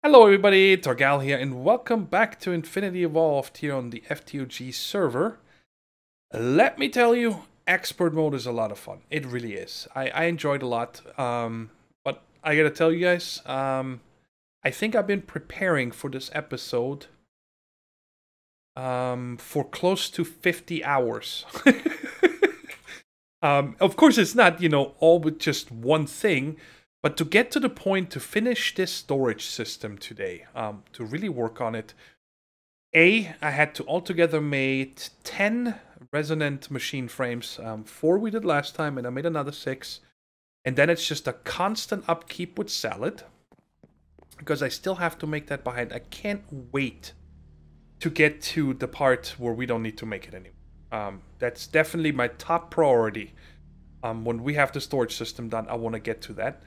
Hello everybody, Thorgal here, and welcome back to Infinity Evolved here on the FTOG server. Let me tell you, expert mode is a lot of fun. It really is. I enjoyed a lot, but I gotta tell you guys, I think I've been preparing for this episode for close to 50 hours. Of course, it's not, all with just one thing. But to get to the point to finish this storage system today, to really work on it, I had to altogether made 10 resonant machine frames. 4 we did last time, and I made another 6. And then it's just a constant upkeep with salad, because I still have to make that behind. I can't wait to get to the part where we don't need to make it anymore. That's definitely my top priority. When we have the storage system done, I want to get to that.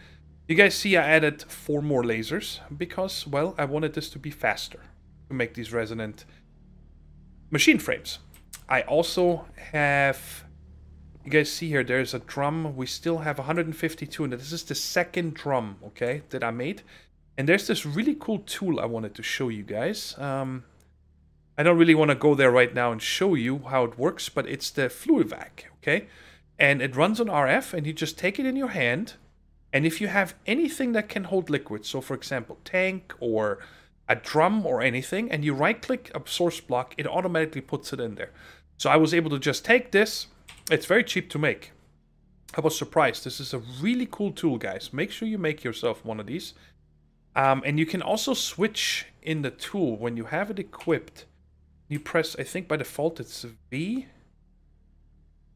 You guys see I added 4 more lasers because, well, I wanted this to be faster to make these resonant machine frames. I also have, you guys see here, there's a drum. We still have 152, and this is the second drum, okay, that I made. And there's this really cool tool I wanted to show you guys. I don't really want to go there right now and show you how it works, but it's the fluid vac, okay? And it runs on RF, and you just take it in your hand. And if you have anything that can hold liquid, so for example, tank or a drum or anything, and you right-click a source block, it automatically puts it in there. So I was able to just take this. It's very cheap to make. I was surprised. This is a really cool tool, guys. Make sure you make yourself one of these. And you can also switch in the tool when you have it equipped. You press, I think by default it's V.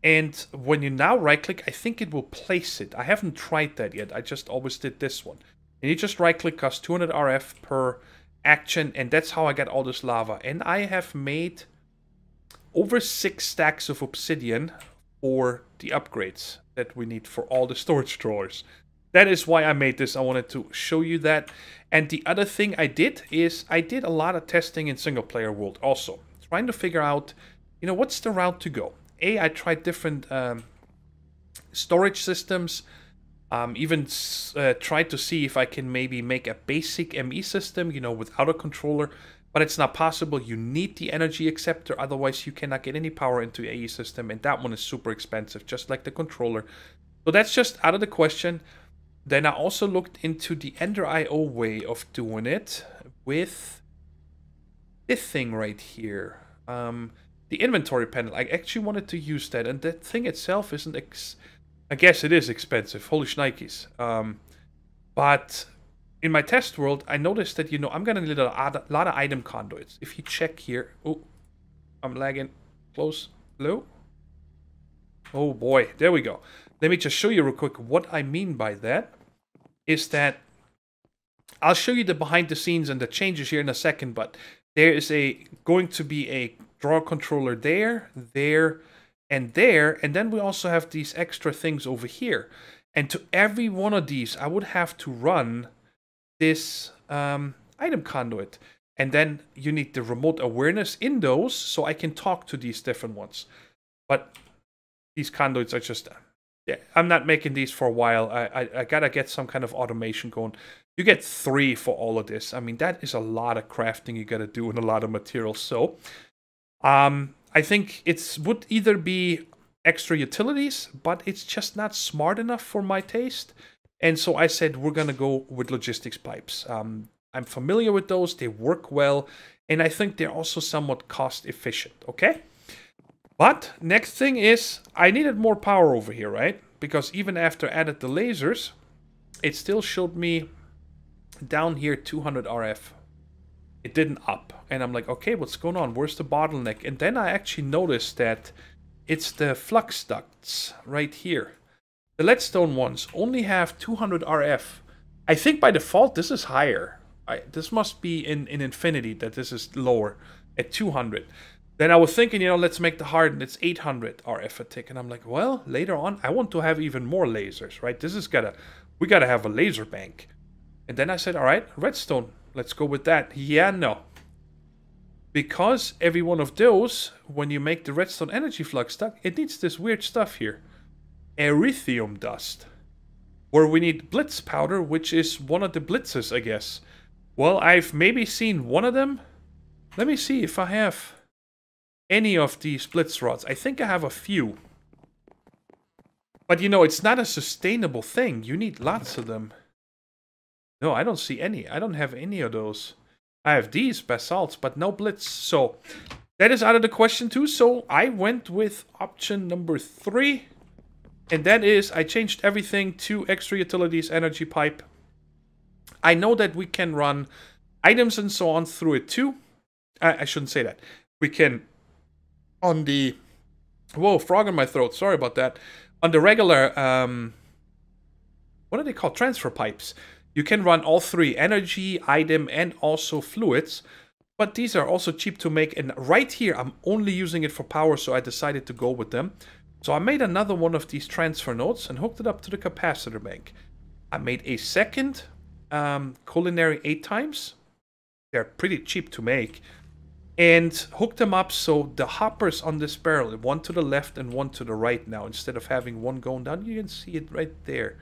And when you now right-click, I think it will place it. I haven't tried that yet. I just always did this one. And you just right-click, cost 200 RF per action, and that's how I got all this lava. And I have made over 6 stacks of obsidian for the upgrades that we need for all the storage drawers. That is why I made this. I wanted to show you that. And the other thing I did is I did a lot of testing in single-player world also. Trying to figure out, what's the route to go. I tried different storage systems, even tried to see if I can maybe make a basic ME system, without a controller, but it's not possible. You need the energy acceptor, otherwise you cannot get any power into the AE system, and that one is super expensive, just like the controller. So that's just out of the question. Then I also looked into the Ender IO way of doing it with this thing right here. The inventory panel. I actually wanted to use that, and that thing itself isn't I guess it is expensive. Holy shnikes. But in my test world, I noticed that, I'm gonna need a lot of item conduits. If you check here, oh, I'm lagging. Close, low. Oh boy, there we go. Let me just show you real quick what I mean by that. Is that I'll show you the behind the scenes and the changes here in a second, but there is going to be a draw controller there, and then we also have these extra things over here. And to every one of these, I would have to run this item conduit. And then you need the remote awareness in those, so I can talk to these different ones. But these conduits are just, yeah, I'm not making these for a while. I gotta get some kind of automation going. You get 3 for all of this. I mean, that is a lot of crafting you gotta do and a lot of materials. So, I think it would either be extra utilities, but it's just not smart enough for my taste. And so I said, we're gonna go with logistics pipes. I'm familiar with those. They work well. And I think they're also somewhat cost efficient, okay? But next thing is, I needed more power over here, right? Because even after I added the lasers, it still showed me down here 200 RF. It didn't up. And I'm like, okay, what's going on? Where's the bottleneck? And then I actually noticed that it's the flux ducts right here. The leadstone ones only have 200 RF. I think by default this is higher. This must be in Infinity that this is lower at 200. Then I was thinking, let's make the hardened. It's 800 RF a tick. And I'm like, well, later on, I want to have even more lasers, right? We gotta have a laser bank. And then I said, all right, redstone. Let's go with that. Yeah, no. Because every one of those, when you make the redstone energy flux duct, it needs this weird stuff here. Erythium dust. Where we need blitz powder, which is one of the blitzes, I guess. Well, I've maybe seen one of them. Let me see if I have any of these blitz rods. I think I have a few. But you know, it's not a sustainable thing. You need lots of them. No, I don't see any. I don't have any of those. I have these basalts, but no blitz. So that is out of the question too. So I went with option number 3. And that is, I changed everything to extra utilities energy pipe. I know that we can run items and so on through it too. I shouldn't say that. We can, on the... Whoa, frog in my throat. Sorry about that. On the regular, what are they called? Transfer pipes. You can run all 3, energy, item, and also fluids. But these are also cheap to make. And right here, I'm only using it for power, so I decided to go with them. So I made another one of these transfer nodes and hooked it up to the capacitor bank. I made a second culinary 8 times. They're pretty cheap to make. And hooked them up so the hoppers on this barrel, one to the left and one to the right now. Instead of having one going down, you can see it right there.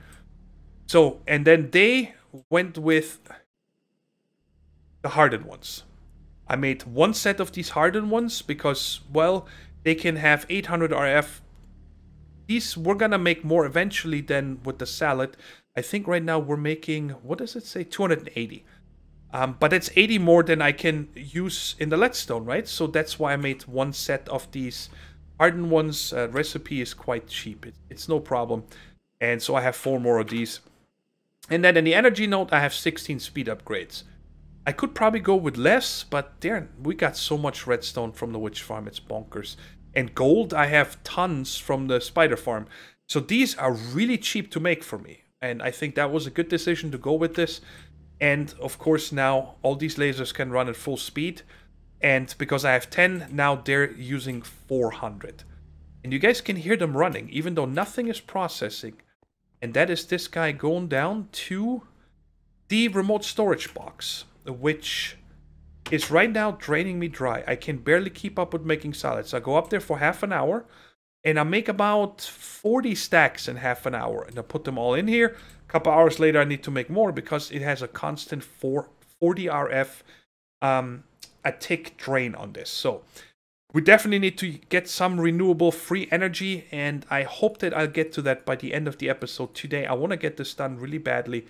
So, and then they went with the hardened ones. I made one set of these hardened ones because, well, they can have 800 RF. These we're gonna make more eventually than with the salad. I think right now we're making, what does it say? 280. But it's 80 more than I can use in the leadstone, right? So that's why I made one set of these hardened ones. Recipe is quite cheap. It's no problem. And so I have 4 more of these. And then in the energy node, I have 16 speed upgrades. I could probably go with less, but there we got so much redstone from the witch farm. It's bonkers. And gold, I have tons from the spider farm. So these are really cheap to make for me. And I think that was a good decision to go with this. And of course now all these lasers can run at full speed. And because I have 10, now they're using 400. And you guys can hear them running, even though nothing is processing. And that is this guy going down to the remote storage box, which is right now draining me dry. I can barely keep up with making solids. I go up there for half an hour, and I make about 40 stacks in half an hour. And I put them all in here. A couple hours later, I need to make more because it has a constant 40 RF a tick drain on this. So we definitely need to get some renewable free energy, and I hope that I'll get to that by the end of the episode today. I want to get this done really badly.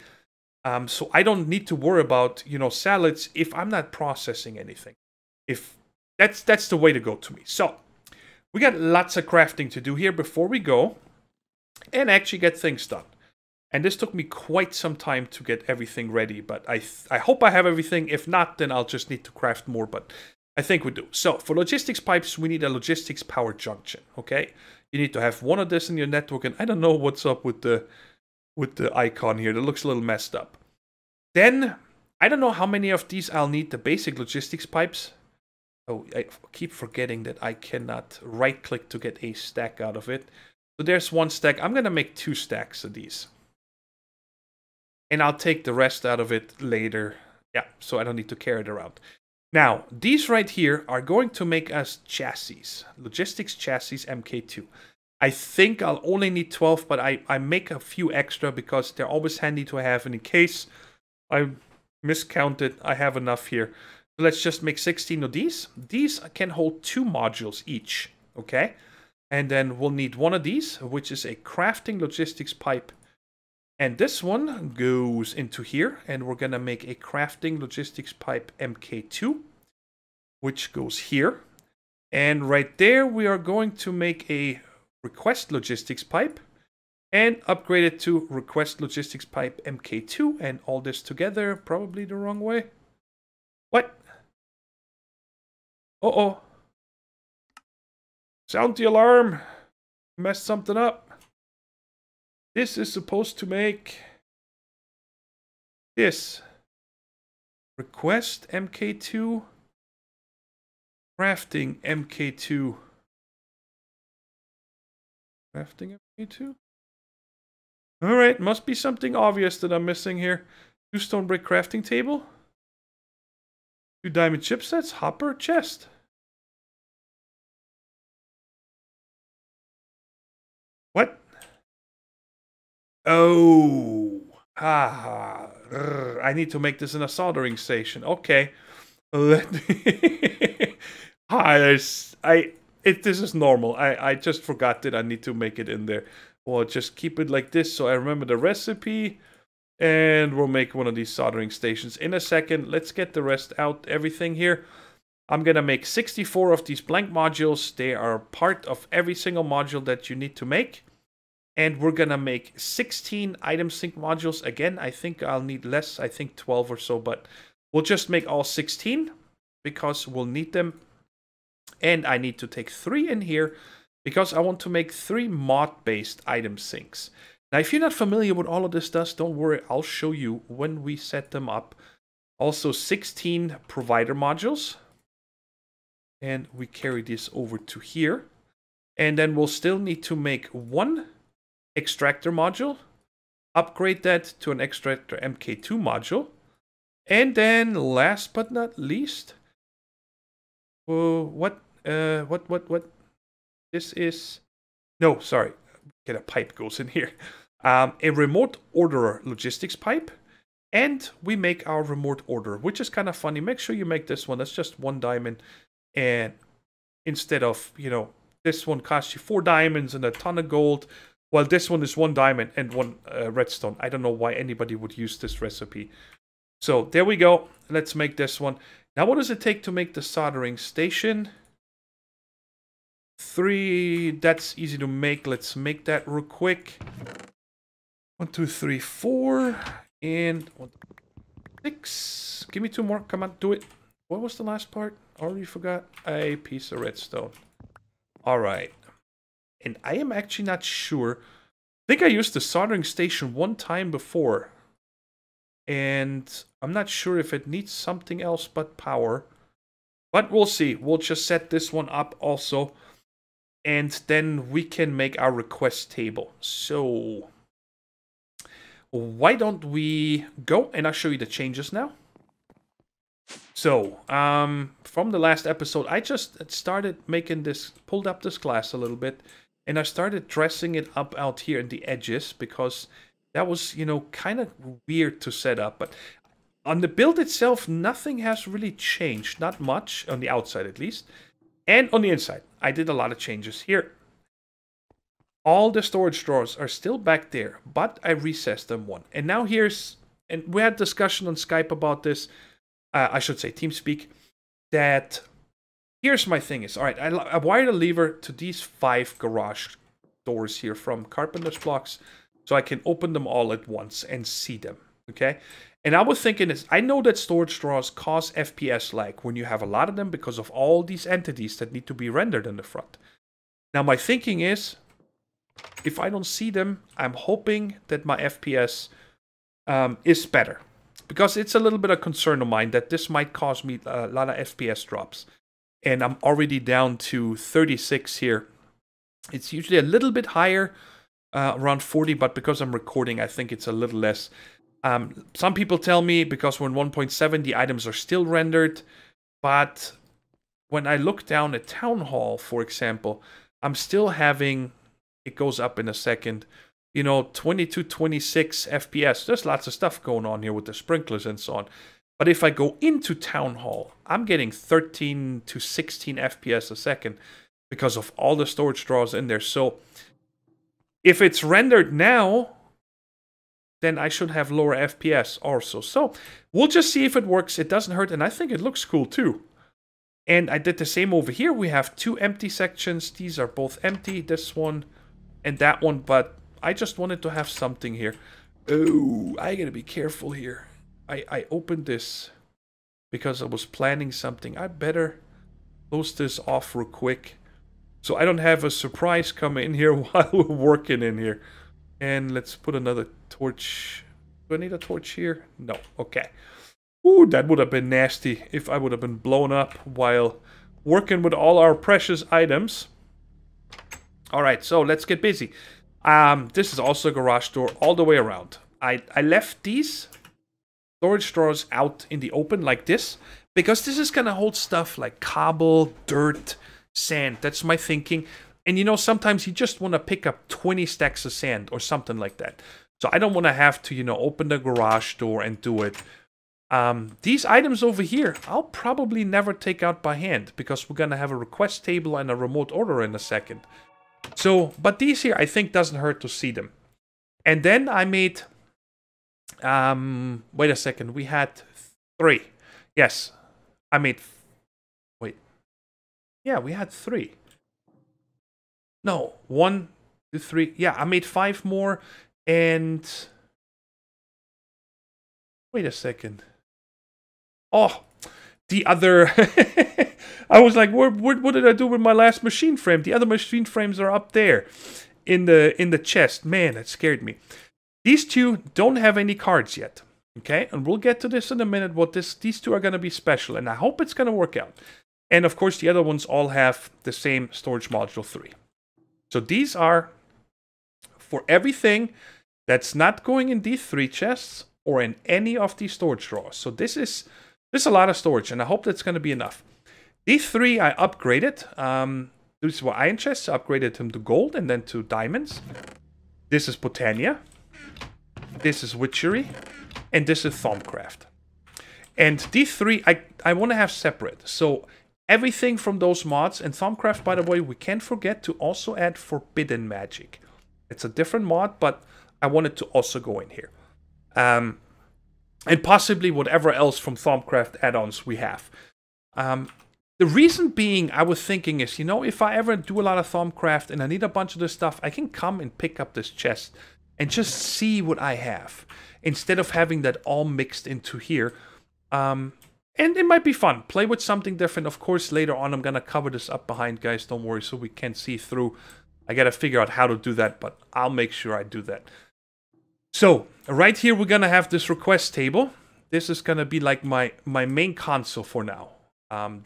So I don't need to worry about, you know, salads if I'm not processing anything. If that's the way to go to me. So we got lots of crafting to do here before we go and actually get things done. And this took me quite some time to get everything ready, but I hope I have everything. If not, then I'll just need to craft more, but I think we do. So for logistics pipes, we need a logistics power junction, okay? You need to have one of this in your network, and I don't know what's up with the icon here. That looks a little messed up. Then, I don't know how many of these I'll need, the basic logistics pipes. Oh, I keep forgetting that I cannot right-click to get a stack out of it. So there's 1 stack. I'm going to make 2 stacks of these. And I'll take the rest out of it later. Yeah, so I don't need to carry it around. Now, these right here are going to make us chassis. Logistics chassis MK2. I think I'll only need 12, but I make a few extra because they're always handy to have. And in case I miscounted, I have enough here. So let's just make 16 of these. These can hold 2 modules each, okay? And then we'll need 1 of these, which is a crafting logistics pipe. And this one goes into here, and we're going to make a crafting logistics pipe MK2, which goes here. And right there, we are going to make a request logistics pipe and upgrade it to request logistics pipe MK2, and all this together, probably the wrong way. What? Uh-oh. Sound the alarm. Messed something up. This is supposed to make this. Request MK2. Crafting MK2. Crafting MK2? Alright, must be something obvious that I'm missing here. 2 stone brick crafting table. 2 diamond chipsets. Hopper. Chest. What? Oh. Haha. I need to make this in a soldering station. Okay. Let me... this is normal. I just forgot that I need to make it in there. Well, just keep it like this so I remember the recipe. And we'll make one of these soldering stations in a second. Let's get the rest out, everything here. I'm going to make 64 of these blank modules. They are part of every single module that you need to make. And we're going to make 16 item sync modules. Again, I think I'll need less. I think 12 or so. But we'll just make all 16 because we'll need them. And I need to take 3 in here because I want to make 3 mod-based item syncs. Now, if you're not familiar with all of this stuff, don't worry. I'll show you when we set them up. Also, 16 provider modules. And we carry this over to here. And then we'll still need to make 1 extractor module. Upgrade that to an extractor MK2 module. And then, last but not least... what? This is... No, sorry. Get a pipe goes in here. A remote orderer logistics pipe, and we make our remote order, which is kind of funny. Make sure you make this one. That's just 1 diamond, and instead of, you know, this one costs you 4 diamonds and a ton of gold. Well, this one is 1 diamond and 1 redstone. I don't know why anybody would use this recipe. So there we go. Let's make this one. Now, what does it take to make the soldering station? 3, that's easy to make. Let's make that real quick. 1, 2, 3, 4, and 1, 6. Give me 2 more. Come on, do it. What was the last part? Already forgot. A piece of redstone. All right. And I am actually not sure. I think I used the soldering station 1 time before. And I'm not sure if it needs something else but power. But we'll see. We'll just set this one up also. And then we can make our request table. So why don't we go and I'll show you the changes now. So from the last episode, I just started making this, pulled up this glass a little bit, and I started dressing it up out here in the edges because that was, you know, kind of weird to set up. But on the build itself, nothing has really changed. Not much, on the outside at least. And on the inside, I did a lot of changes here. All the storage drawers are still back there, but I recessed them 1. And now here's, and we had discussion on Skype about this, I should say TeamSpeak, that here's my thing is, all right, I wired a lever to these 5 garage doors here from carpenter's blocks, so I can open them all at once and see them, okay? And I was thinking is, I know that storage drawers cause FPS lag when you have a lot of them because of all these entities that need to be rendered in the front. Now my thinking is, if I don't see them, I'm hoping that my FPS is better. Because it's a little bit of concern of mine that this might cause me a lot of FPS drops. And I'm already down to 36 here. It's usually a little bit higher, around 40, but because I'm recording, I think it's a little less. Some people tell me because we're in 1.7, the items are still rendered. But when I look down at Town Hall, for example, I'm still having... It goes up in a second. You know, 22, 26 FPS. There's lots of stuff going on here with the sprinklers and so on. But if I go into Town Hall, I'm getting 13 to 16 FPS a second because of all the storage drawers in there. So if it's rendered now, then I should have lower FPS also. So we'll just see if it works. It doesn't hurt, and I think it looks cool too. And I did the same over here. We have 2 empty sections. These are both empty. This one and that one, but I just wanted to have something here. Oh, I gotta be careful here. I opened this because I was planning something. I better close this off real quick so I don't have a surprise come in here while we're working in here. And let's put another torch. Do I need a torch here? No. Okay. Ooh, that would have been nasty if I would have been blown up while working with all our precious items. Alright, so let's get busy. This is also a garage door all the way around. I left these storage drawers out in the open like this because this is going to hold stuff like cobble, dirt, sand. That's my thinking. And you know, sometimes you just want to pick up 20 stacks of sand or something like that. So I don't want to have to, you know, open the garage door and do it. These items over here, I'll probably never take out by hand because we're going to have a request table and a remote order in a second. So, but these here, I think doesn't hurt to see them. And then I made, wait a second, we had 3. Yes, I made, wait. Yeah, we had 3. No, 1, 2, 3. Yeah, I made 5 more. And wait a second. Oh, the other. I was like, what did I do with my last machine frame? The other machine frames are up there in the chest. Man, that scared me. These 2 don't have any cards yet. Okay, and we'll get to this in a minute. What these 2 are going to be special, and I hope it's going to work out. And of course, the other ones all have the same storage module 3. So these are for everything that's not going in these 3 chests or in any of these storage drawers. So this is a lot of storage, and I hope that's going to be enough. These 3 I upgraded. These were iron chests. I upgraded them to gold and then to diamonds. This is Botania. This is Witchery. And this is Thaumcraft. And these 3 I want to have separate. So everything from those mods, and Thaumcraft, by the way, we can't forget to also add Forbidden Magic. It's a different mod, but I want it to also go in here. And possibly whatever else from Thaumcraft add-ons we have. The reason being, I was thinking is, you know, if I ever do a lot of Thaumcraft and I need a bunch of this stuff, I can come and pick up this chest and just see what I have, instead of having that all mixed into here. And it might be fun. Play with something different. Of course, later on, I'm going to cover this up behind, guys. Don't worry, so we can see through. I got to figure out how to do that, but I'll make sure I do that. So, right here, we're going to have this request table. This is going to be like my main console for now.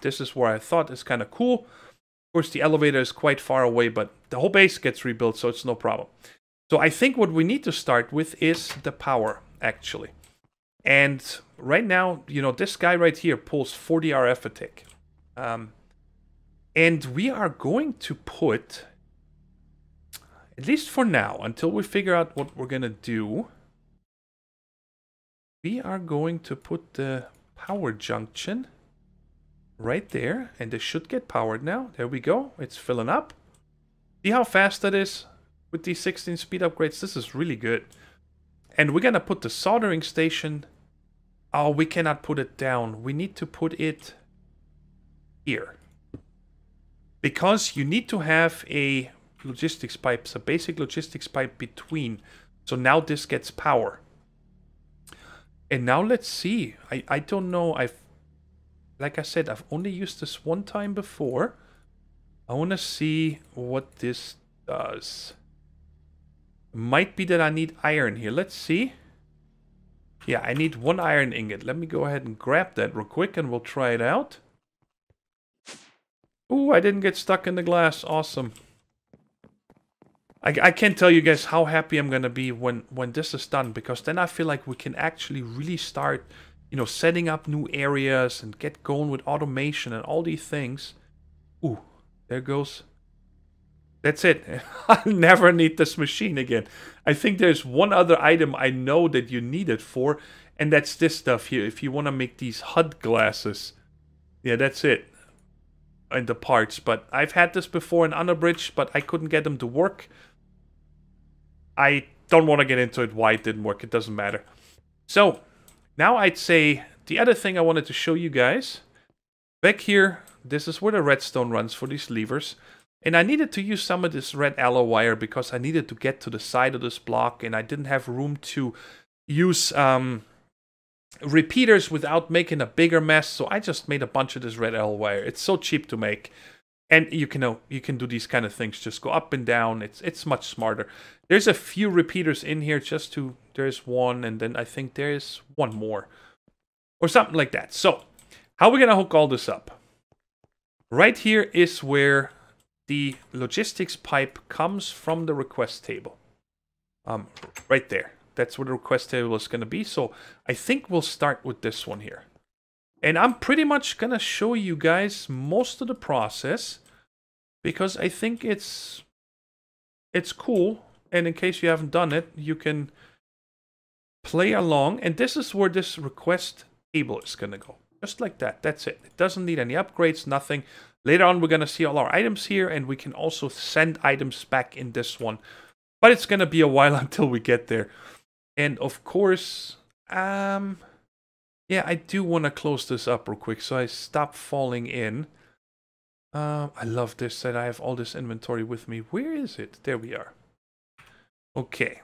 This is where I thought is kind of cool. Of course, the elevator is quite far away, but the whole base gets rebuilt, so it's no problem. So I think what we need to start with is the power, actually. And right now, you know, this guy right here pulls 40 RF a tick. And we are going to put, at least for now, until we figure out what we're going to do, we are going to put the power junction right there. And this should get powered now. There we go. It's filling up. See how fast that is with these 16 speed upgrades? This is really good. And we're going to put the soldering station. Oh, we cannot put it down. We need to put it here. Because you need to have a logistics pipe, a basic logistics pipe between. So now this gets power. And now let's see. I don't know. Like I said, I've only used this one time before. I want to see what this does. Might be that I need iron here. Let's see. Yeah, I need 1 iron ingot. Let me go ahead and grab that real quick and we'll try it out. Ooh, I didn't get stuck in the glass. Awesome. I can't tell you guys how happy I'm going to be when this is done, because then I feel like we can actually really start, you know, setting up new areas and get going with automation and all these things. Ooh, there goes. That's it. I'll never need this machine again. I think there's one other item I know that you need it for, and that's this stuff here. If you want to make these HUD glasses. Yeah, that's it. And the parts. But I've had this before in Underbridge, but I couldn't get them to work. I don't want to get into it why it didn't work. It doesn't matter. So, now I'd say the other thing I wanted to show you guys. Back here, this is where the redstone runs for these levers. And I needed to use some of this red alloy wire because I needed to get to the side of this block. And I didn't have room to use repeaters without making a bigger mess. So I just made a bunch of this red alloy wire. It's so cheap to make. And you can do these kind of things. Just go up and down. It's much smarter. There's a few repeaters in here just to... There's one, and then I think there's one more. Or something like that. So, how are we going to hook all this up? Right here is where the logistics pipe comes from the request table. Right there. That's where the request table is going to be. So, I think we'll start with this one here. And I'm pretty much going to show you guys most of the process, because I think it's cool. And in case you haven't done it, you can play along, and this is where this request table is going to go. Just like that. That's it. It doesn't need any upgrades, nothing. Later on, we're going to see all our items here, and we can also send items back in this one. But it's going to be a while until we get there. And of course, yeah, I do want to close this up real quick so I stop falling in. I love this, that I have all this inventory with me. Where is it? There we are. Okay.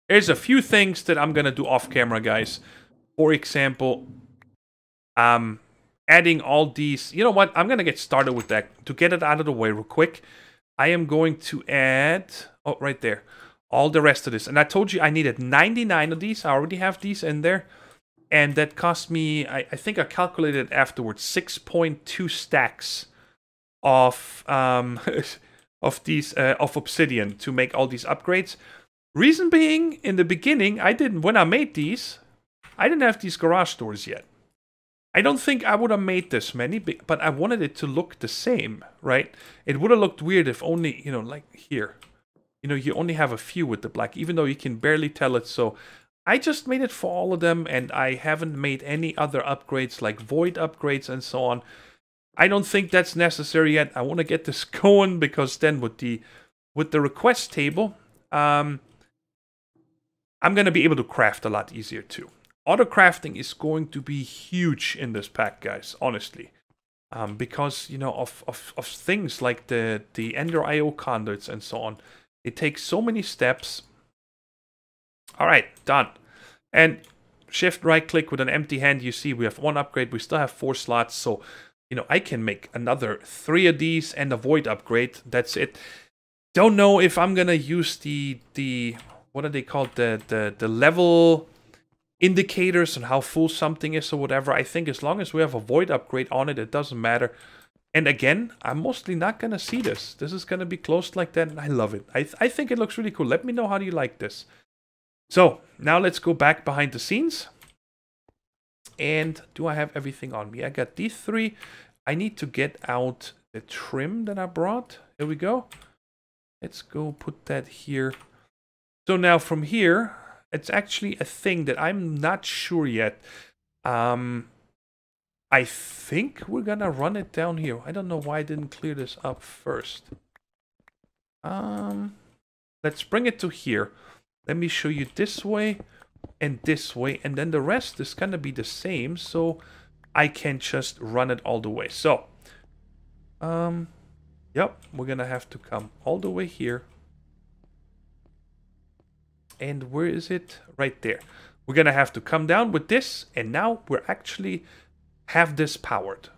There's a few things that I'm going to do off camera, guys. For example, adding all these. You know what? I'm going to get started with that. To get it out of the way real quick, I am going to add, oh, right there, all the rest of this. And I told you I needed 99 of these. I already have these in there. And that cost me, I think I calculated it afterwards, 6.2 stacks of these of obsidian to make all these upgrades. Reason being, in the beginning, when I made these, I didn't have these garage doors yet. I don't think I would have made this many, but I wanted it to look the same, right? It would have looked weird if only, you know, like here. You know, you only have a few with the black, even though you can barely tell it. So I just made it for all of them, and I haven't made any other upgrades like void upgrades and so on. I don't think that's necessary yet. I want to get this going because then with the request table, I'm going to be able to craft a lot easier too. Auto crafting is going to be huge in this pack, guys, honestly. Because, you know, of things like the Ender IO conduits and so on. It takes so many steps. All right, done. And shift right click with an empty hand. You see we have one upgrade. We still have 4 slots. So, you know, I can make another 3 of these and a void upgrade. That's it. Don't know if I'm going to use the what are they called? The level indicators on how full something is or whatever. I think as long as we have a void upgrade on it, it doesn't matter. And again, I'm mostly not going to see this. This is going to be closed like that, and I love it. I think it looks really cool. Let me know how do you like this. So, now let's go back behind the scenes. And do I have everything on me? I got these 3. I need to get out the trim that I brought. Here we go. Let's go put that here. So now from here, it's actually a thing that I'm not sure yet. I think we're gonna run it down here. I don't know why I didn't clear this up first. Let's bring it to here. Let me show you this way and this way, and then the rest is gonna be the same, so I can just run it all the way. So, yep, we're gonna have to come all the way here. And where is it? Right there. We're gonna have to come down with this, and now we're actually have this powered.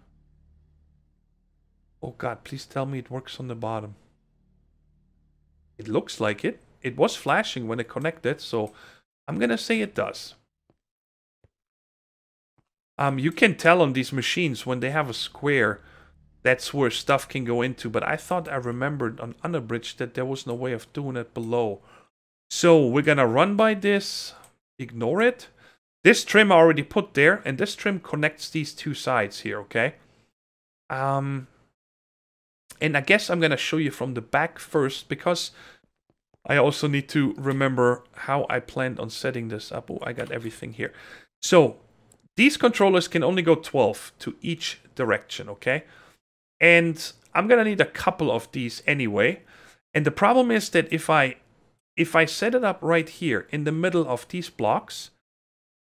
Oh God, please tell me it works on the bottom. It looks like it. It was flashing when it connected, so I'm gonna say it does. You can tell on these machines when they have a square, that's where stuff can go into, but I thought I remembered on Unabridged that there was no way of doing it below. So we're gonna run by this, ignore it. This trim I already put there, and this trim connects these 2 sides here, okay? And I guess I'm gonna show you from the back first, because I also need to remember how I planned on setting this up. Oh, I got everything here. So these controllers can only go 12 to each direction, okay? And I'm gonna need a couple of these anyway. And the problem is that if I set it up right here in the middle of these blocks,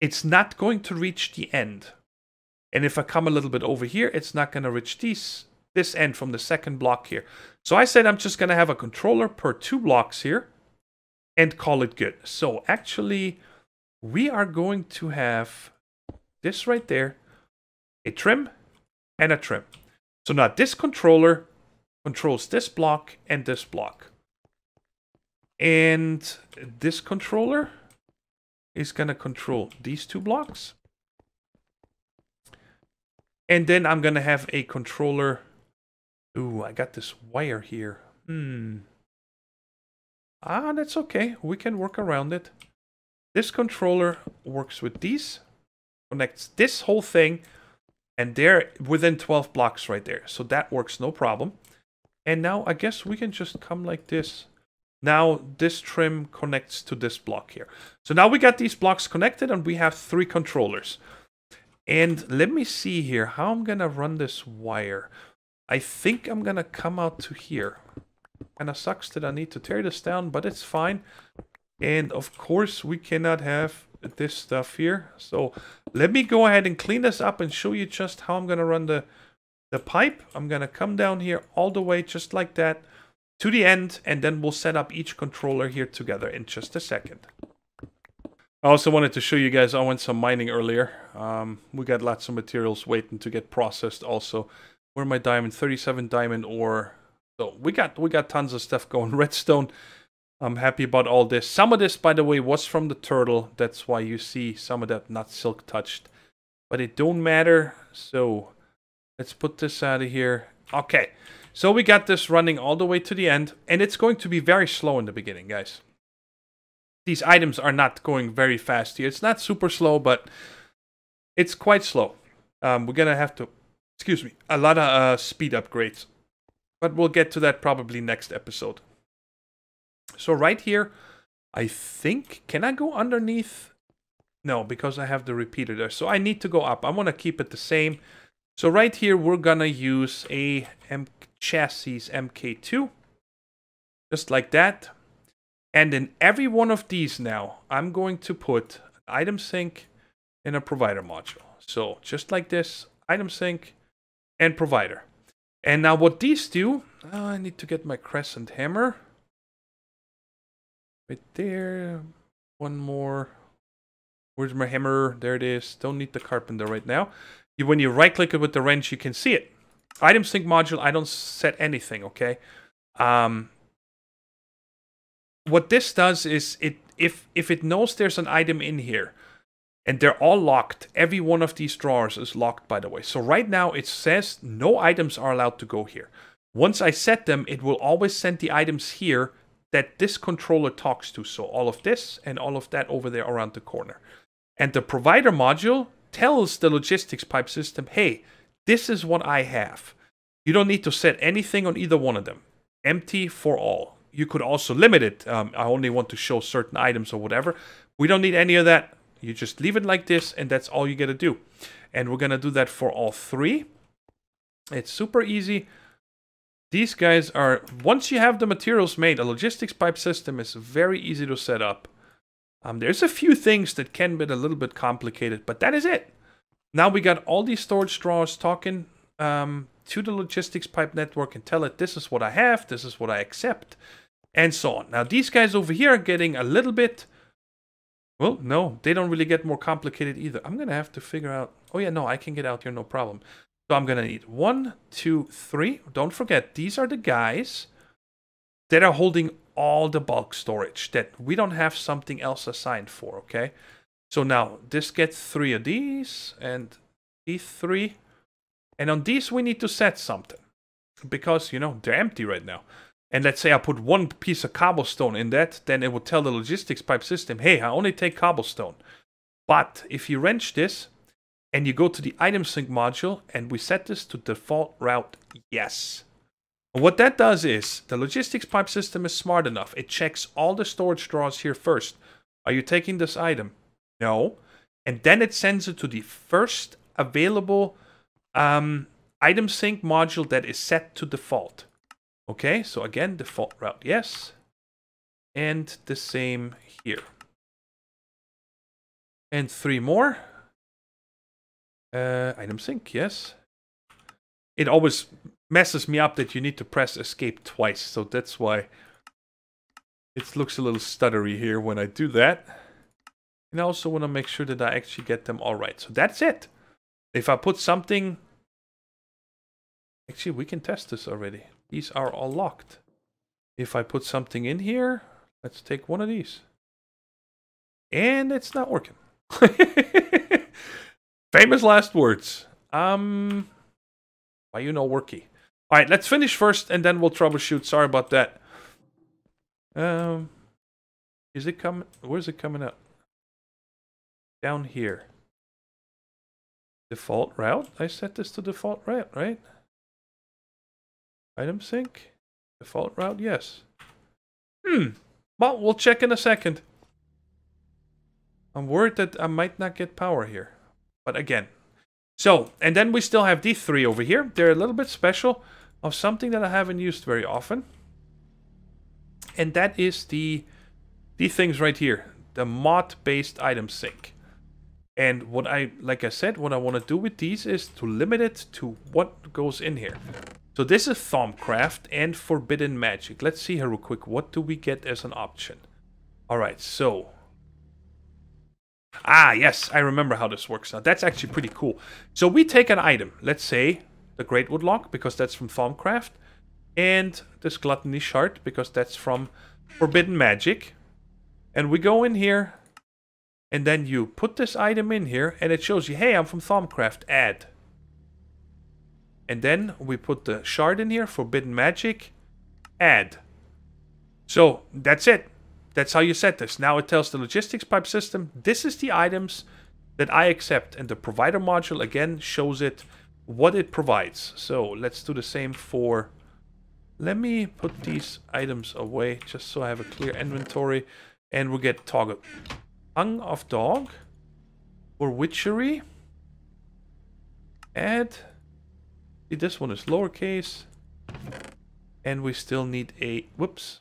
it's not going to reach the end. And if I come a little bit over here, it's not going to reach this end from the second block here. So I said I'm just going to have a controller per 2 blocks here and call it good. So actually, we are going to have this right there, a trim and a trim. So now this controller controls this block and this block. And this controller is going to control these 2 blocks. And then I'm going to have a controller. Ooh, I got this wire here. That's okay. We can work around it. This controller works with these. Connects this whole thing. And they're within 12 blocks right there. So that works no problem. And now I guess we can just come like this. Now this trim connects to this block here. So now we got these blocks connected and we have 3 controllers. And let me see here how I'm gonna run this wire. I think I'm gonna come out to here. Kinda sucks that I need to tear this down, but it's fine. And of course we cannot have this stuff here. So let me go ahead and clean this up and show you just how I'm gonna run the pipe. I'm gonna come down here all the way just like that to the end, and then we'll set up each controller here together in just a second. I also wanted to show you guys, I went some mining earlier. We got lots of materials waiting to get processed also. Where my diamond? 37 diamond ore. So we got tons of stuff going. Redstone. I'm happy about all this. Some of this, by the way, was from the turtle. That's why you see some of that not silk touched. But it don't matter. So let's put this out of here. Okay. So we got this running all the way to the end. And it's going to be very slow in the beginning, guys. These items are not going very fast here. It's not super slow, but it's quite slow. We're going to have to, excuse me, a lot of speed upgrades. But we'll get to that probably next episode. So right here, I think, can I go underneath? No, because I have the repeater there. So I need to go up. I want to keep it the same. So right here, we're going to use a chassis MK2. Just like that. And in every one of these now, I'm going to put an item sink and a provider module. So just like this, item sink and provider. And now what these do, I need to get my crescent hammer. Right there. One more. Where's my hammer? There it is. Don't need the carpenter right now. When you right click it with the wrench, you can see it. Item sync module, I don't set anything, okay? What this does is, if it knows there's an item in here, and they're all locked, every one of these drawers is locked, by the way. So right now it says no items are allowed to go here. Once I set them, it will always send the items here that this controller talks to. So all of this and all of that over there around the corner. And the provider module tells the logistics pipe system, hey, this is what I have. You don't need to set anything on either one of them. Empty for all. You could also limit it. I only want to show certain items or whatever. We don't need any of that. You just leave it like this, and that's all you got to do. And we're going to do that for all 3. It's super easy. These guys are, once you have the materials made, a logistics pipe system is very easy to set up. There's a few things that can be a little bit complicated, but that is it. Now we got all these storage drawers talking to the logistics pipe network and tell it, this is what I have, this is what I accept, and so on. Now these guys over here are getting a little bit, well, no, they don't really get more complicated either. I'm going to have to figure out, oh yeah, no, I can get out here, no problem. So I'm going to need 1, 2, 3. Don't forget, these are the guys that are holding all the bulk storage that we don't have something else assigned for, okay? So now this gets 3 of these and these 3. And on these we need to set something because, you know, they're empty right now. And let's say I put 1 piece of cobblestone in that, then it would tell the logistics pipe system, hey, I only take cobblestone. But if you wrench this and you go to the item sync module and we set this to default route yes. What that does is, the logistics pipe system is smart enough. It checks all the storage drawers here first. Are you taking this item? No. And then it sends it to the first available item sync module that is set to default. Okay, so again, default route, yes. And the same here. And 3 more. Item sync, yes. It always messes me up that you need to press escape twice, so that's why it looks a little stuttery here when I do that. And I also want to make sure that I actually get them all right. So that's it. If I put something... Actually, we can test this already. These are all locked. If I put something in here, let's take one of these. And it's not working. Famous last words. Why you no worky? All right, let's finish first, and then we'll troubleshoot. Sorry about that. Is it coming? Where's it coming up? Down here. Default route. I set this to default route, right? Item sync. Default route, yes. Well, we'll check in a second. I'm worried that I might not get power here. But again. So, and then we still have these three over here. They're a little bit special of something that I haven't used very often. And that is these things right here. The mod-based item sync. And what like I said, what I want to do with these is to limit it to what goes in here. So this is Thaumcraft and Forbidden Magic. Let's see here real quick. What do we get as an option? Alright, so... Ah, yes, I remember how this works now. That's actually pretty cool. So we take an item. Let's say the Greatwood Lock, because that's from Thaumcraft. And this Gluttony Shard, because that's from Forbidden Magic. And we go in here... And then you put this item in here, and it shows you, hey, I'm from Thaumcraft, add. And then we put the shard in here, Forbidden Magic, add. So, that's it. That's how you set this. Now it tells the logistics pipe system, this is the items that I accept. And the provider module, again, shows it what it provides. So, let's do the same for... Let me put these items away, just so I have a clear inventory. And we'll get Thorgal. Tongue of Dog or Witchery. Add. See, this one is lowercase. And we still need a... Whoops.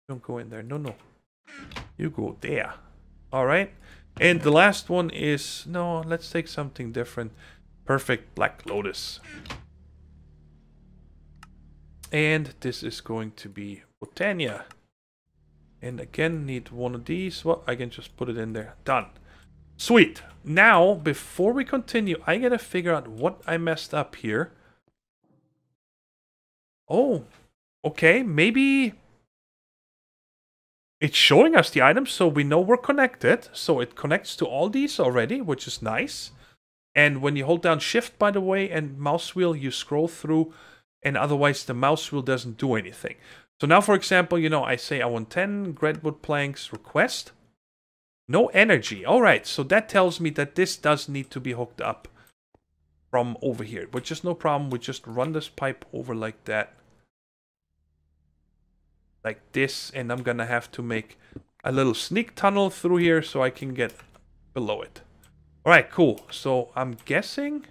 Don't go in there. No, no. You go there. Alright. And the last one is... No, let's take something different. Perfect Black Lotus. And this is going to be Botania. And again, need one of these. Well, I can just put it in there. Done. Sweet. Now, before we continue, I gotta figure out what I messed up here. Oh, okay. Maybe it's showing us the items, so we know we're connected. So it connects to all these already, which is nice. And when you hold down Shift, by the way, and mouse wheel, you scroll through, and otherwise the mouse wheel doesn't do anything. So now, for example, you know, I say I want 10 Greatwood planks request. No energy. Alright, so that tells me that this does need to be hooked up from over here. Which is no problem. We just run this pipe over like that. Like this. And I'm gonna have to make a little sneak tunnel through here so I can get below it. Alright, cool. So I'm guessing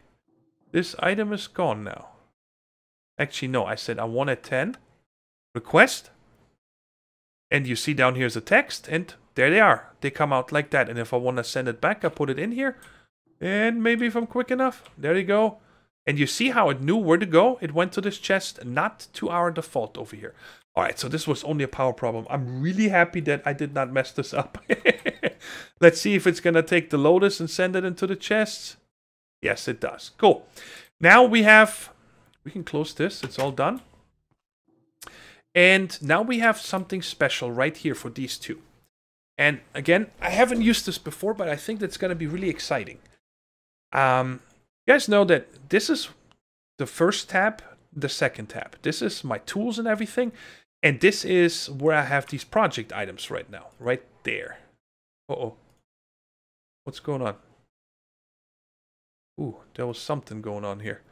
this item is gone now. Actually, no. I said I wanted 10. Request, and you see down here's the text, and there they are. They come out like that. And if I want to send it back, I put it in here, and maybe if I'm quick enough, there you go. And you see how it knew where to go. It went to this chest, not to our default over here. All right, so this was only a power problem. I'm really happy that I did not mess this up. Let's see if it's gonna take the Lotus and send it into the chests. Yes, it does. Cool. Now we can close this. It's all done. And now we have something special right here for these two. And again, I haven't used this before, but I think that's going to be really exciting. You guys know that this is the first tab, the second tab. This is my tools and everything. And this is where I have these project items right now. Right there. Uh-oh. What's going on? Ooh, there was something going on here.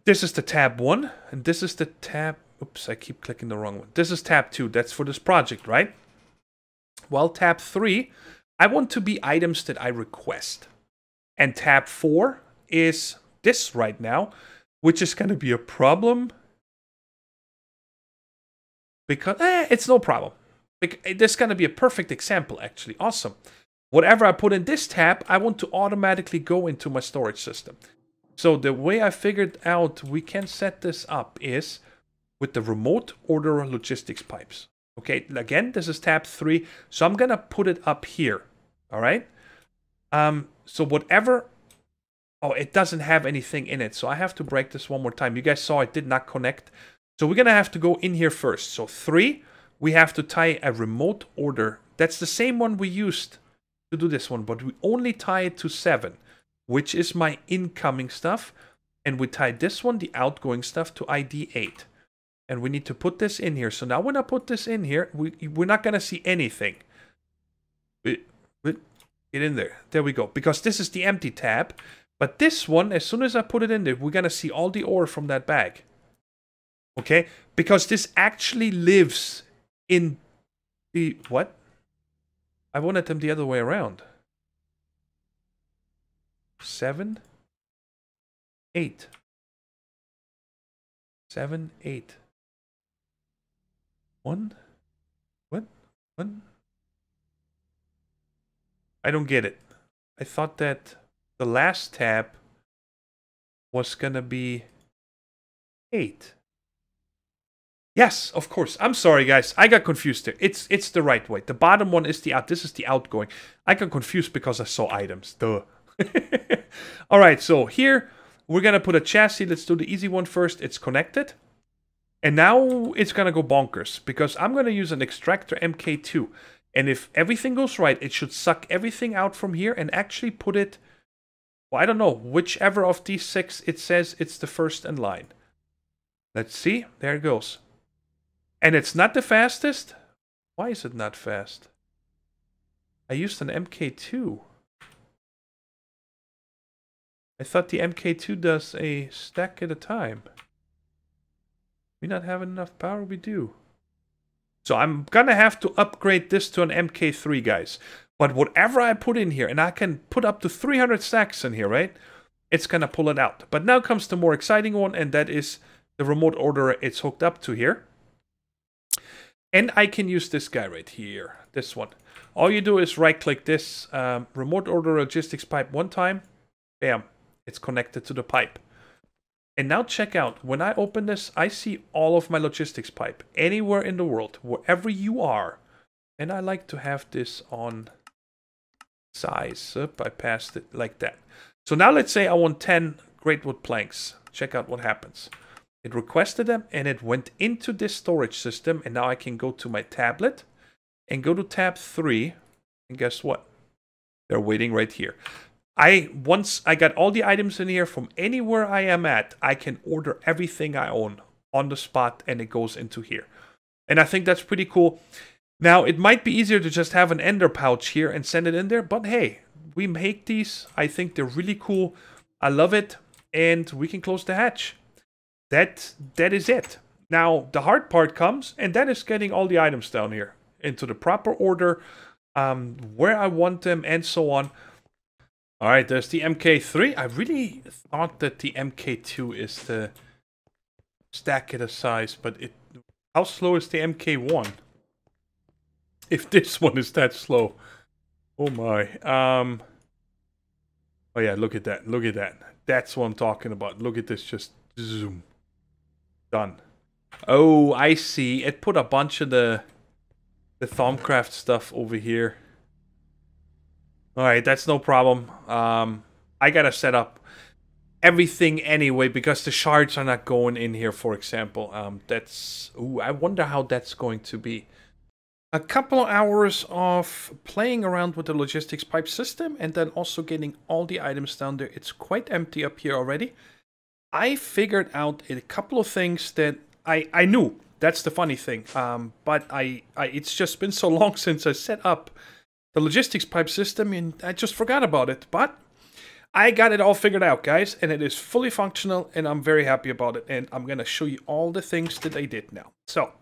This is the tab 1, and this is the tab... Oops, I keep clicking the wrong one. This is tab 2. That's for this project, right? Well, tab 3, I want to be items that I request. And tab 4 is this right now, which is going to be a problem. Because, it's no problem. This is going to be a perfect example, actually. Awesome. Whatever I put in this tab, I want to automatically go into my storage system. So the way I figured out we can set this up is with the remote order logistics pipes. Okay, again, this is tab 3. So I'm going to put it up here. All right. So whatever... Oh, it doesn't have anything in it. So I have to break this one more time. You guys saw it did not connect. So we're going to have to go in here first. So 3, we have to tie a remote order. That's the same one we used to do this one, but we only tie it to 7. Which is my incoming stuff. And we tie this one, the outgoing stuff, to ID 8. And we need to put this in here. So now when I put this in here, we're not going to see anything. Get in there. There we go. Because this is the empty tab. But this one, as soon as I put it in there, we're going to see all the ore from that bag. Okay? Because this actually lives in the... What? I wanted them the other way around. 7, 8. 7, 8. 1? What? 1? I don't get it. I thought that the last tab was gonna be 8. Yes, of course. I'm sorry, guys. I got confused there. It's the right way. The bottom one is the out. This is the outgoing. I got confused because I saw items. Duh. All right, so here we're gonna put a chassis. Let's do the easy one first. It's connected. And now it's gonna go bonkers because I'm gonna use an extractor MK2. And if everything goes right, it should suck everything out from here and actually put it, well, I don't know, whichever of these 6 it says it's the first in line. Let's see. There it goes. And it's not the fastest. Why is it not fast? I used an MK2. I thought the MK2 does a stack at a time. We not have enough power? We do. So I'm gonna have to upgrade this to an MK3, guys. But whatever I put in here, and I can put up to 300 stacks in here, right? It's gonna pull it out. But now comes the more exciting one, and that is the remote orderer it's hooked up to here. And I can use this guy right here, this one. All you do is right-click this remote order logistics pipe one time. Bam, it's connected to the pipe. And now check out, when I open this, I see all of my logistics pipe. Anywhere in the world, wherever you are. And I like to have this on size. Up, I passed it like that. So now let's say I want 10 great wood planks. Check out what happens. It requested them and it went into this storage system. And now I can go to my tablet and go to tab 3. And guess what? They're waiting right here. Once I got all the items in here from anywhere I am at, I can order everything I own on the spot and it goes into here. And I think that's pretty cool. Now, it might be easier to just have an ender pouch here and send it in there, but hey, we make these. I think they're really cool. I love it, and we can close the hatch. That is it. Now, the hard part comes, and that is getting all the items down here into the proper order, where I want them, and so on. All right, there's the MK3. I really thought that the MK2 is the stack at a size, but how slow is the MK1? If this one is that slow. Oh my. Oh yeah, look at that. Look at that. That's what I'm talking about. Look at this, just zoom. Done. Oh, I see. It put a bunch of the Thaumcraft stuff over here. Alright, that's no problem. I gotta set up everything anyway because the shards are not going in here, for example. Ooh, I wonder how that's going to be. A couple of hours of playing around with the logistics pipe system and then also getting all the items down there. It's quite empty up here already. I figured out a couple of things that I knew. That's the funny thing. But it's just been so long since I set up the logistics pipe system, and I just forgot about it. But I got it all figured out, guys, and it is fully functional, and I'm very happy about it. And I'm going to show you all the things that I did now. So,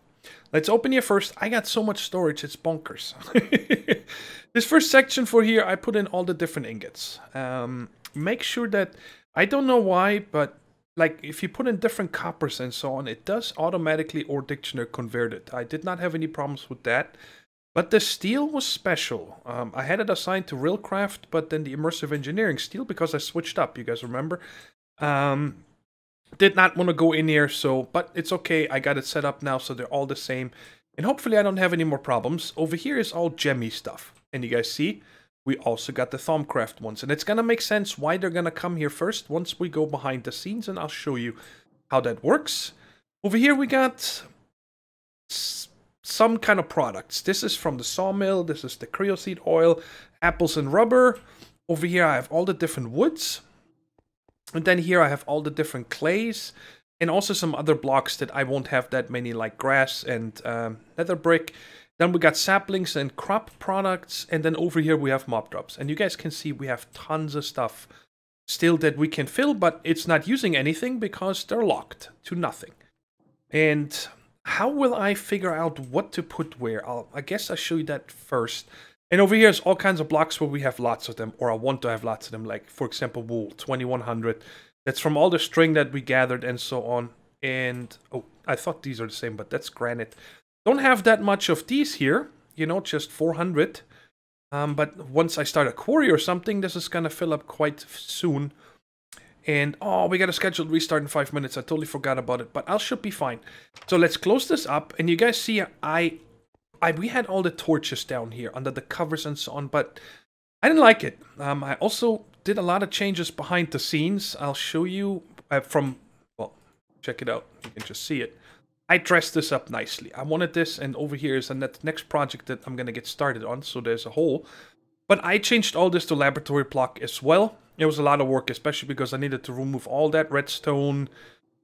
let's open here first. I got so much storage, it's bonkers. This first section for here, I put in all the different ingots. Make sure that, I don't know why, but like if you put in different coppers and so on, it does automatically or dictionary convert it. I did not have any problems with that. But the steel was special. I had it assigned to Railcraft, but then the immersive engineering steel, because I switched up, you guys remember? Did not want to go in here, so, but it's okay. I got it set up now, so they're all the same. And hopefully I don't have any more problems. Over here is all gemmy stuff. And you guys see, we also got the Thaumcraft ones. And it's going to make sense why they're going to come here first once we go behind the scenes, and I'll show you how that works. Over here we got some kind of products. This is from the sawmill. This is the creosote oil, apples and rubber. Over here I have all the different woods. And then here I have all the different clays. And also some other blocks that I won't have that many, like grass and nether brick. Then we got saplings and crop products. And then over here we have mob drops. And you guys can see we have tons of stuff still that we can fill. But it's not using anything because they're locked to nothing. And how will I figure out what to put where? I guess I'll show you that first. And over here is all kinds of blocks where we have lots of them, or I want to have lots of them, like, for example, wool, 2100. That's from all the string that we gathered and so on. And, oh, I thought these are the same, but that's granite. Don't have that much of these here, you know, just 400. But once I start a quarry or something, this is gonna fill up quite soon. And, oh, we got a scheduled restart in 5 minutes. I totally forgot about it, but I should be fine. So let's close this up. And you guys see, we had all the torches down here under the covers and so on, but I didn't like it. I also did a lot of changes behind the scenes. I'll show you well, check it out. You can just see it. I dressed this up nicely. I wanted this, and over here is the next project that I'm going to get started on, so there's a hole. But I changed all this to laboratory block as well. It was a lot of work, especially because I needed to remove all that redstone.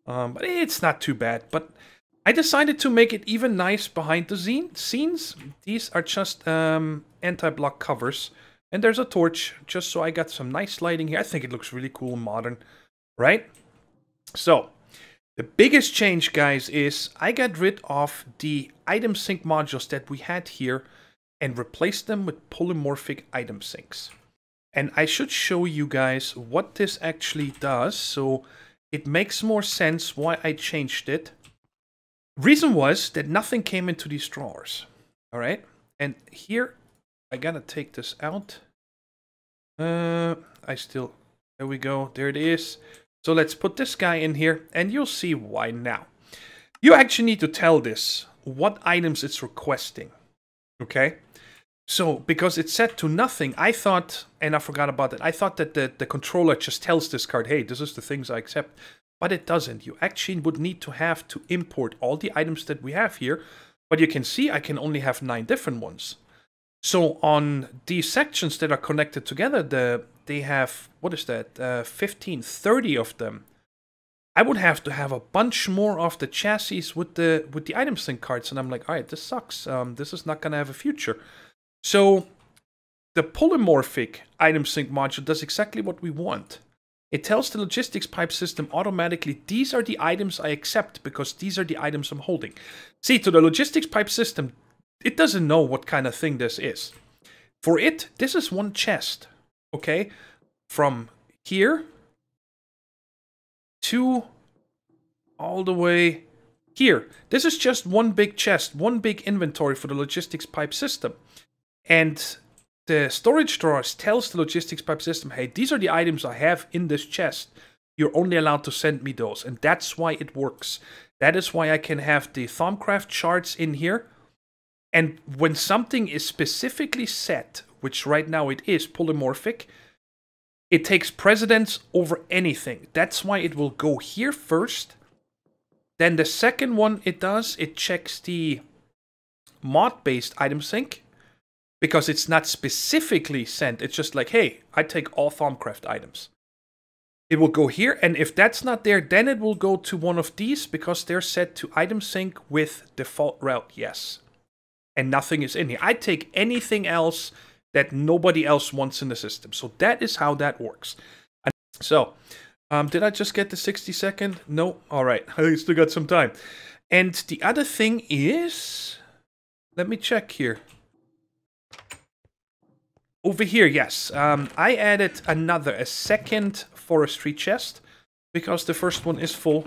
But it's not too bad. But I decided to make it even nice behind the scenes. These are just anti-block covers. And there's a torch, just so I got some nice lighting here. I think it looks really cool and modern, right? So, the biggest change, guys, is I got rid of the item sync modules that we had here and replaced them with polymorphic item sinks. And I should show you guys what this actually does, so it makes more sense why I changed it. Reason was that nothing came into these drawers. Alright? And here, I gotta take this out. There we go, there it is. So let's put this guy in here, and you'll see why now. You actually need to tell this what items it's requesting. Okay? So, because it's set to nothing, I thought, and I forgot about it, I thought that the controller just tells this card, hey, this is the things I accept. But it doesn't. You actually would need to have to import all the items that we have here. But you can see I can only have 9 different ones. So on these sections that are connected together, they have, what is that, 15, 30 of them. I would have to have a bunch more of the chassis with the item sync cards. And I'm like, all right, this sucks. This is not going to have a future. So the polymorphic item sync module does exactly what we want. It tells the logistics pipe system automatically, these are the items I accept because these are the items I'm holding. See, to the logistics pipe system, it doesn't know what kind of thing this is. For it, this is one chest, okay? From here to all the way here. This is just one big chest, one big inventory for the logistics pipe system. And the storage drawers tells the logistics pipe system, hey, these are the items I have in this chest. You're only allowed to send me those. And that's why it works. That is why I can have the Thaumcraft charts in here. And when something is specifically set, which right now it is polymorphic, it takes precedence over anything. That's why it will go here first. Then the second one it does, it checks the mod-based item sync. Because it's not specifically sent. It's just like, hey, I take all Thaumcraft items. It will go here, and if that's not there, then it will go to one of these because they're set to item sync with default route yes. And nothing is in here. I take anything else that nobody else wants in the system. So that is how that works. So, did I just get the 60-second? No? Alright, I still got some time. And the other thing is... Let me check here. Over here, yes. I added a second forestry chest because the first one is full.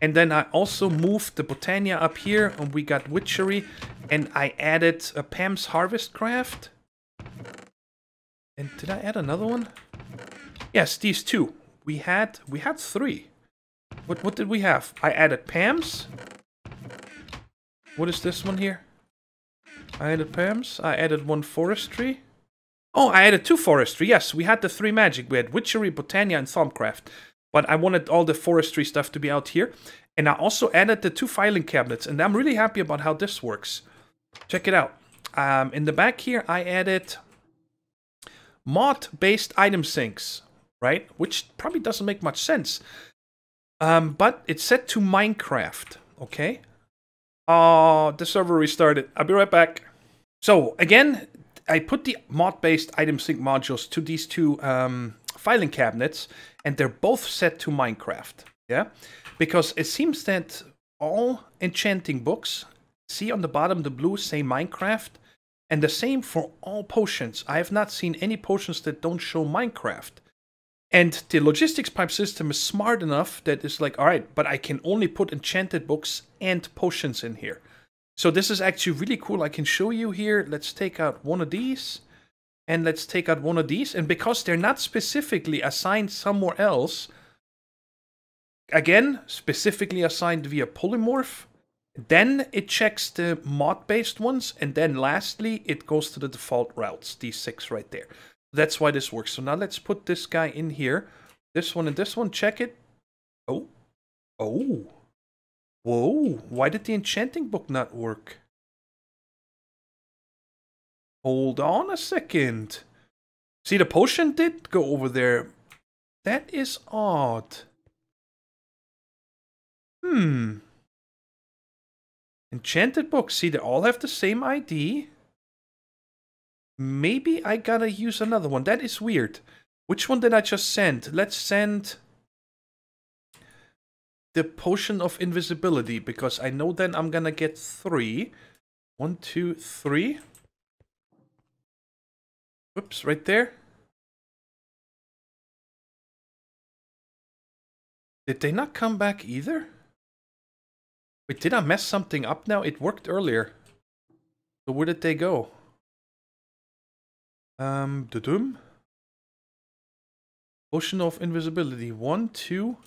And then I also moved the Botania up here and we got witchery. And I added a Pam's Harvest Craft. And did I add another one? Yes, these two. We had 3. What did we have? I added Pam's. What is this one here? I added Pam's. I added 1 forestry. Oh, I added 2 forestry. Yes, we had the 3 magic. We had witchery, Botania, and Thaumcraft. But I wanted all the forestry stuff to be out here. And I also added the 2 filing cabinets. And I'm really happy about how this works. Check it out. In the back here, I added mod-based item sinks, right? Which probably doesn't make much sense. But it's set to Minecraft, okay? Oh, the server restarted. I'll be right back. So, again, I put the mod-based item sync modules to these 2 filing cabinets, and they're both set to Minecraft, yeah? Because it seems that all enchanting books. See on the bottom, the blue say Minecraft. And the same for all potions. I have not seen any potions that don't show Minecraft. And the logistics pipe system is smart enough that it's like, all right, but I can only put enchanted books and potions in here. So this is actually really cool. I can show you here. Let's take out one of these. And let's take out one of these. And because they're not specifically assigned somewhere else, again, specifically assigned via polymorph, then it checks the mod-based ones. And then lastly, it goes to the default routes, these 6 right there. That's why this works. So now let's put this guy in here. This one and this one. Check it. Oh. Oh. Whoa. Why did the enchanting book not work? Hold on a second. See, the potion did go over there. That is odd. Enchanted books. See, they all have the same ID. Maybe I gotta use another one. That is weird. Which one did I just send? Let's send the potion of invisibility, because I know then I'm gonna get 3. 1, 2, 3. Whoops, right there. Did they not come back either? Wait, did I mess something up now? It worked earlier. So where did they go? Potion of invisibility. 1, 2.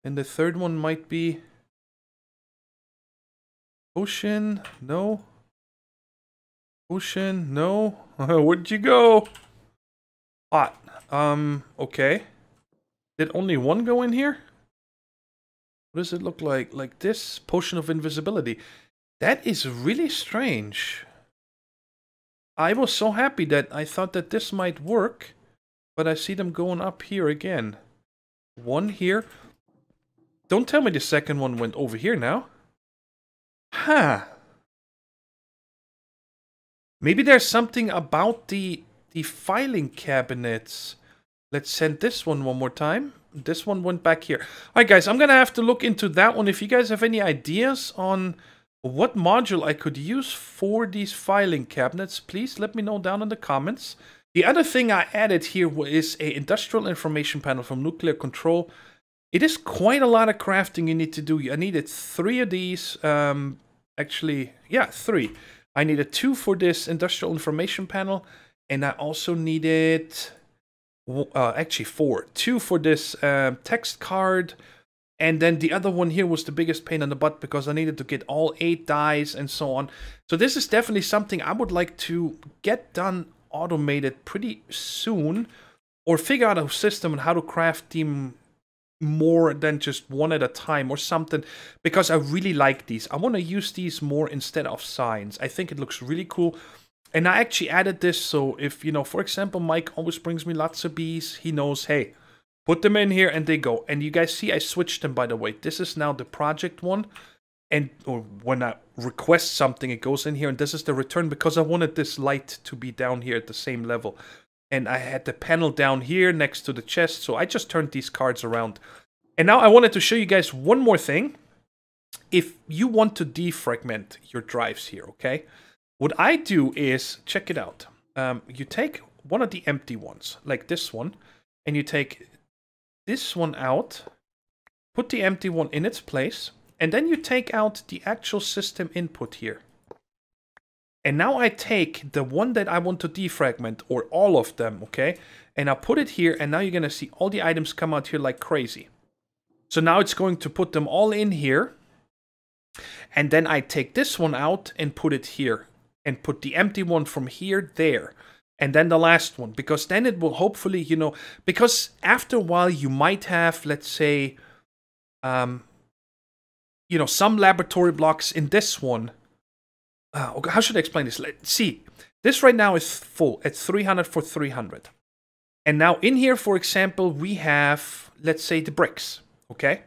And the third one might be potion. No. Potion. No. Where'd you go? Hot. Okay. Did only one go in here? What does it look like? Like this? Potion of invisibility. That is really strange. I was so happy that I thought that this might work, but I see them going up here again. One here. Don't tell me the second one went over here now. Huh. Maybe there's something about the filing cabinets. Let's send this one more time. This one went back here. Alright guys, I'm gonna have to look into that one. If you guys have any ideas on what module I could use for these filing cabinets, please let me know down in the comments. The other thing I added here is an industrial information panel from Nuclear Control. It is quite a lot of crafting you need to do. I needed 3 of these. Actually, yeah, 3. I needed 2 for this industrial information panel. And I also needed, actually 4. 2 for this text card. And then the other one here was the biggest pain in the butt because I needed to get all 8 dies and so on. So this is definitely something I would like to get done automated pretty soon. Or figure out a system on how to craft them more than just one at a time or something. Because I really like these. I want to use these more instead of signs. I think it looks really cool. And I actually added this so if, you know, for example, Mike always brings me lots of bees. He knows, hey, put them in here and they go. And you guys see I switched them, by the way. This is now the project one. And or when I request something, it goes in here. And this is the return because I wanted this light to be down here at the same level. And I had the panel down here next to the chest. So I just turned these cards around. And now I wanted to show you guys one more thing. If you want to defragment your drives here, okay? What I do is, check it out. You take one of the empty ones, like this one. And you take this one out. Put the empty one in its place. And then you take out the actual system input here. And now I take the one that I want to defragment, or all of them, okay? And I put it here, and now you're going to see all the items come out here like crazy. So now it's going to put them all in here. And then I take this one out and put it here. And put the empty one from here, there. And then the last one. Because then it will hopefully, you know... Because after a while you might have, let's say... you know, some laboratory blocks in this one. Okay, how should I explain this? Let's see. This right now is full. It's 300 for 300. And now in here, for example, we have, let's say, the bricks. Okay?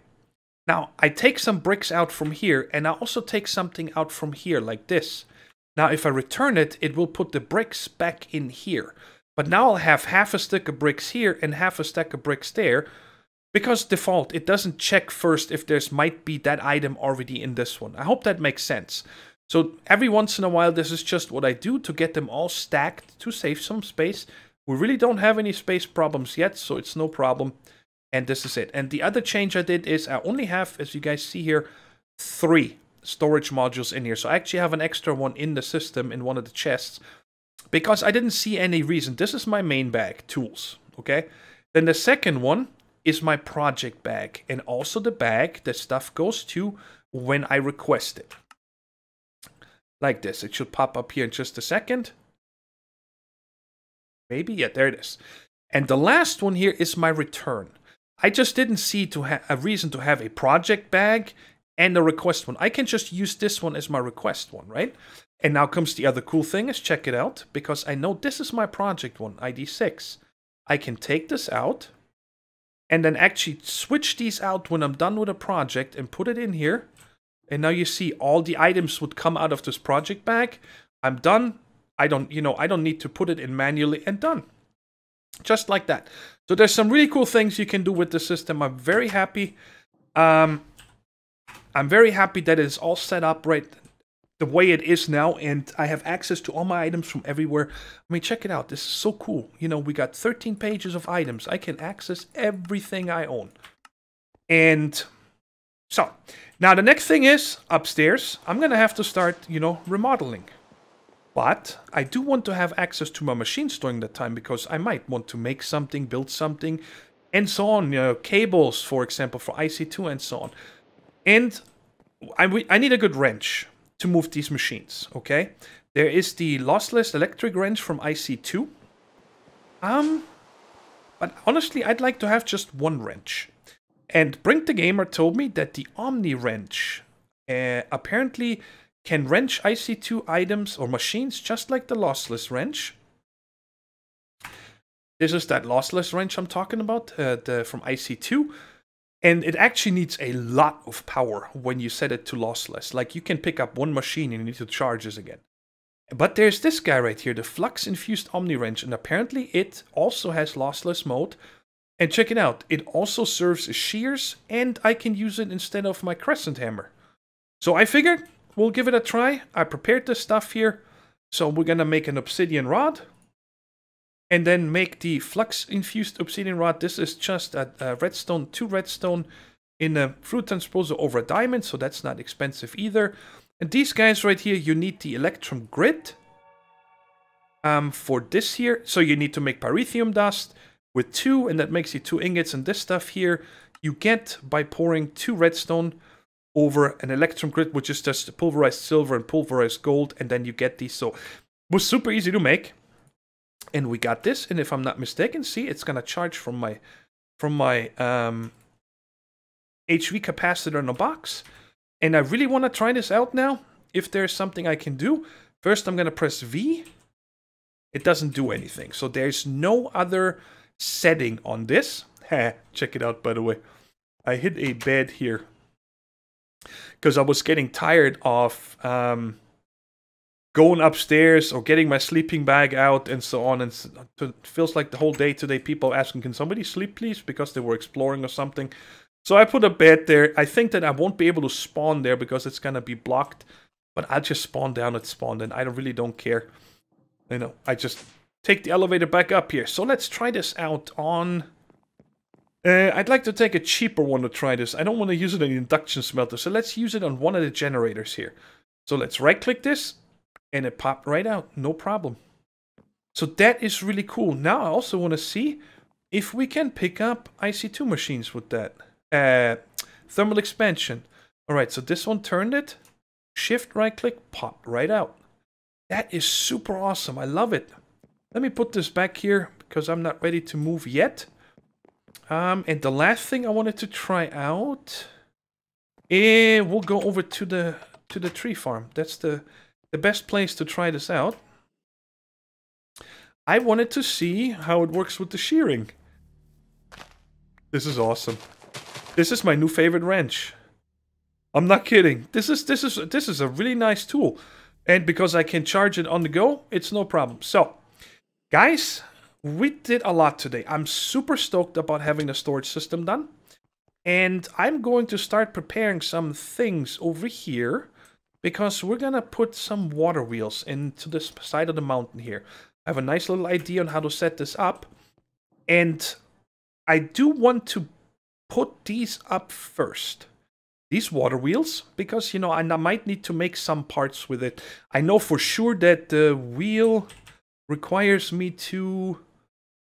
Now, I take some bricks out from here, and I also take something out from here, like this. Now, if I return it, it will put the bricks back in here. But now I'll have half a stack of bricks here and half a stack of bricks there. because default, it doesn't check first if there's might be that item already in this one. I hope that makes sense. So every once in a while, this is just what I do to get them all stacked to save some space. We really don't have any space problems yet, so it's no problem. And this is it. And the other change I did is I only have, as you guys see here, 3 storage modules in here. So I actually have an extra one in the system in one of the chests because I didn't see any reason. This is my main bag, tools, okay? Then the second one is my project bag and also the bag that stuff goes to when I request it. Like this. It should pop up here in just a second. Maybe, yeah, there it is. And the last one here is my return. I just didn't see a reason to have a project bag and a request one. I can just use this one as my request one, right? And now comes the other cool thing is check it out, because I know this is my project one, ID 6. I can take this out and then actually switch these out when I'm done with a project and put it in here. And now you see all the items would come out of this project bag. I'm done. I don't need to put it in manually and done. Just like that. So there's some really cool things you can do with the system. I'm very happy. I'm very happy that it's all set up right the way it is now, and I have access to all my items from everywhere. I mean, check it out. This is so cool. You know, we got 13 pages of items. I can access everything I own. And so, now the next thing is, upstairs, I'm going to have to start, remodeling. But I do want to have access to my machines during that time, because I might want to make something, build something, and so on. Cables, for example, for IC2 and so on. And I need a good wrench to move these machines, okay? There is the lossless electric wrench from IC2. But honestly, I'd like to have just one wrench. And Brink the Gamer told me that the Omni wrench apparently can wrench IC2 items or machines just like the lossless wrench. This is that lossless wrench I'm talking about, from IC2. And it actually needs a lot of power when you set it to lossless. Like, you can pick up one machine and you need to charge this again. But there's this guy right here, the flux-infused Omni wrench. And apparently it also has lossless mode. And check it out, it also serves as shears, and I can use it instead of my crescent hammer. So I figured we'll give it a try. I prepared this stuff here. So we're going to make an obsidian rod. And then make the flux-infused obsidian rod. This is just a redstone, 2 redstone in a fruit transposer over a diamond. So that's not expensive either. And these guys right here, you need the electrum grit for this here. So you need to make pyrethium dust with 2. And that makes you 2 ingots. And this stuff here, you get by pouring 2 redstone over an electrum grit, which is just pulverized silver and pulverized gold. And then you get these. So it was super easy to make. And we got this, and if I'm not mistaken, see, it's gonna charge from my HV capacitor in a box. And I really want to try this out now. If there's something I can do, first I'm gonna press V. It doesn't do anything, so there's no other setting on this. Check it out, by the way. I hit a bed here because I was getting tired of going upstairs or getting my sleeping bag out and so on. And it feels like the whole day today people asking, can somebody sleep please? Because they were exploring or something. So I put a bed there. I think that I won't be able to spawn there because it's going to be blocked. But I'll just spawn down at spawn and I really don't care. I just take the elevator back up here. So let's try this out on... I'd like to take a cheaper one to try this. I don't want to use it on the induction smelter. So let's use it on one of the generators here. So let's right click this. And it popped right out, no problem. So that is really cool. Now I also want to see if we can pick up IC2 machines with that. Thermal expansion. Alright, so this one turned it. Shift right click, popped right out. That is super awesome, I love it. Let me put this back here because I'm not ready to move yet. And the last thing I wanted to try out. We'll go over to the tree farm. That's the best place to try this out. I wanted to see how it works with the shearing. This is awesome. This is my new favorite wrench. I'm not kidding. This is a really nice tool. And because I can charge it on the go, it's no problem. So, guys, we did a lot today. I'm super stoked about having the storage system done. And I'm going to start preparing some things over here because we're going to put some water wheels into this side of the mountain here. I have a nice little idea on how to set this up. And I do want to put these up first. These water wheels, because, you know, I might need to make some parts with it. I know for sure that the wheel requires me to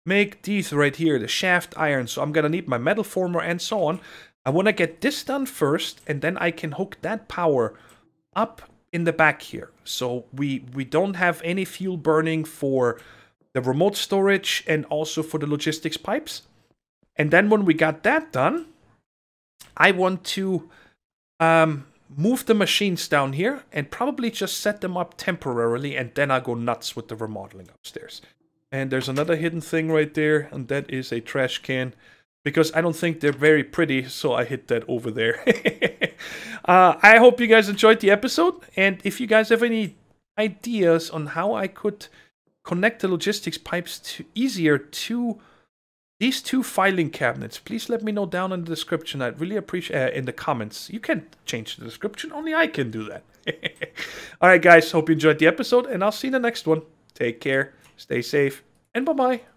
make these right here, the shaft iron. So I'm going to need my metal former and so on. I want to get this done first, and then I can hook that power up in the back here. So we don't have any fuel burning for the remote storage and also for the logistics pipes. And then when we got that done, I want to move the machines down here and probably just set them up temporarily, and then I'll go nuts with the remodeling upstairs. And there's another hidden thing right there, and that is a trash can. Because I don't think they're very pretty, so I hid that over there. I hope you guys enjoyed the episode, and if you guys have any ideas on how I could connect the logistics pipes easier to these two filing cabinets, please let me know down in the description. I'd really appreciate in the comments. You can change the description, only I can do that. Alright guys, hope you enjoyed the episode, and I'll see you in the next one. Take care. Stay safe, and bye-bye.